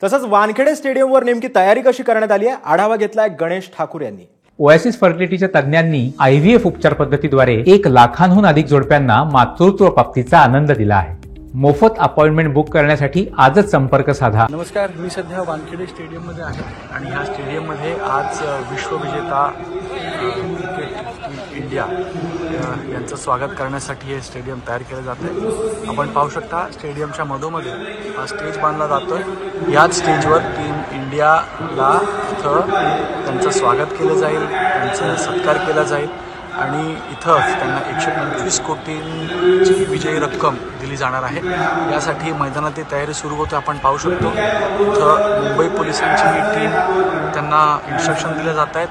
तसंच वानखेडे स्टेडियमवर नेमकी तयारी कशी करण्यात आली आहे आढावा घेतलाय गणेश ठाकूर यांनी। ओएसिस फर्टिलिटीच्या तज्ञांनी IVF उपचार पद्धतीद्वारे 1 लाखांहून अधिक जोडप्यांना मातृत्व प्राप्तीचा आनंद दिला आहे। मोफत अपॉइंटमेंट बुक करण्यासाठी आजच संपर्क साधा। नमस्कार, मी सध्या वानखेडे स्टेडियममध्ये आहे आणि या स्टेडियममध्ये आज विश्वविजेता क्रिकेट इंडिया यांचं स्वागत करण्यासाठी हे स्टेडियम तयार केलं जातं। आपण पाहू शकता स्टेडियमच्या मधोमध्ये हा स्टेज बांधला जातोय। याच स्टेजवर टीम इंडियाला इथं त्यांचं स्वागत केलं जाईल, त्यांचा सत्कार केला जाईल आणि इथं त्यांना 125 कोटींची विजयी रक्कम दिली जाणार आहे। यासाठी मैदानात तयारी सुरू होते आपण पाहू शकतो। इथं मुंबई पोलिसांची टीम त्यांना इन्स्ट्रक्शन दिले जात आहेत।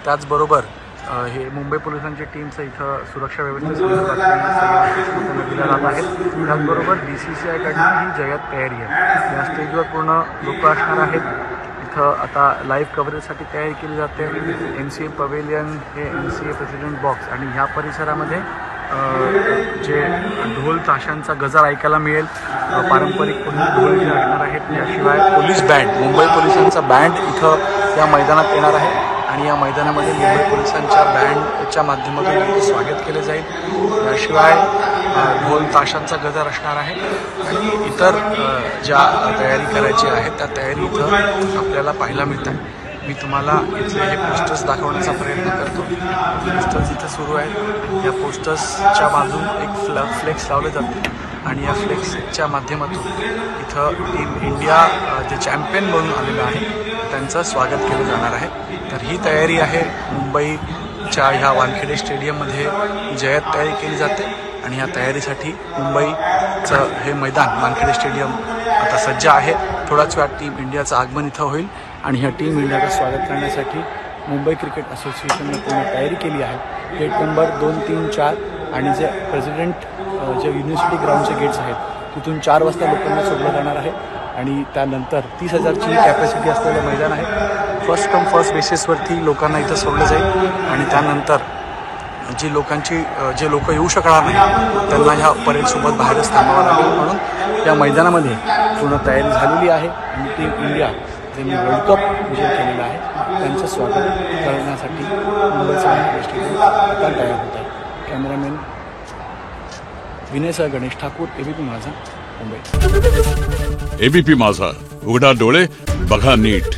त्याचबरोबर हे मुंबई पोलिसांची टीमचं इथं सुरक्षा व्यवस्थेसंदर्भात सूचना दिल्या जात आहेत। त्याचबरोबर BCCIकडनं ही जय्यत तयारी आहे। या स्टेजवर पूर्ण लोक असणार आहेत। इथं आता लाईव्ह कव्हरेजसाठी तयारी केली जाते। MCA पवेलियन हे MCA प्रेसिडेंट बॉक्स आणि ह्या परिसरामध्ये जे ढोल ताशांचा गजर ऐकायला मिळेल, पारंपरिक ढोल जे असणार आहेत। याशिवाय पोलीस बँड, मुंबई पोलिसांचा बँड इथं या मैदानात येणार आहे आणि या मैदानामध्ये मुंबई पोलिसांच्या बँडच्या माध्यमातून स्वागत केले जाईल। याशिवाय ढोल ताशांचा गजर असणार आहे आणि इतर ज्या तयारी करायची आहे त्या तयारी इथं आपल्याला पाहायला मिळतात। मी तुम्हाला इथले हे पोस्टर्स दाखवण्याचा प्रयत्न करतो। पोस्टर्स इथं सुरू आहेत। या पोस्टर्सच्या बाजून एक फ्लेक्स लावले जाते आणि या फ्लेक्सच्या माध्यमातून इथं टीम इंडिया जे चॅम्पियन बनून आलेलं आहे त्यांचं स्वागत केलं जाणार आहे। तर ही तयारी आहे मुंबईच्या ह्या वानखेडे स्टेडियममध्ये जय्यत तयारी केली जाते आणि या तयारीसाठी मुंबईचं हे मैदान वानखेडे स्टेडियम आता सज्ज आहे। थोडाच वेळात टीम इंडियाचं आगमन इथं होईल आणि ह्या टीम इंडियाचं स्वागत करण्यासाठी मुंबई क्रिकेट असोसिएशनने पूर्ण तयारी केली आहे। गेट नंबर 2, 3, 4 आणि जे प्रेसिडेंट जे युनिव्हर्सिटी ग्राउंडचे गेट्स आहेत तिथून 4 वाजता लोकांना सोडलं जाणार आहे आणि त्यानंतर 30,000ची कॅपॅसिटी असलेलं मैदान आहे। फर्स्ट कम फर्स्ट बेसिसवरती लोकांना इथं सोडलं जाईल आणि त्यानंतर जे लोक येऊ शकणार नाही त्यांना ह्या परेडसोबत बाहेरच थांबावं लागेल। म्हणून या मैदानामध्ये पूर्ण तयारी झालेली आहे आणि टीम इंडिया ज्यांनी वर्ल्ड कप विजय केलेला आहे त्यांचं स्वागत करण्यासाठी मुंबईचं स्टेडियम आता तयार होत आहे। कॅमेरामॅन विनयसह गणेश ठाकूर, ABP माझा, मुंबई। ABP माझा, उघडा डोळे बघा नीट।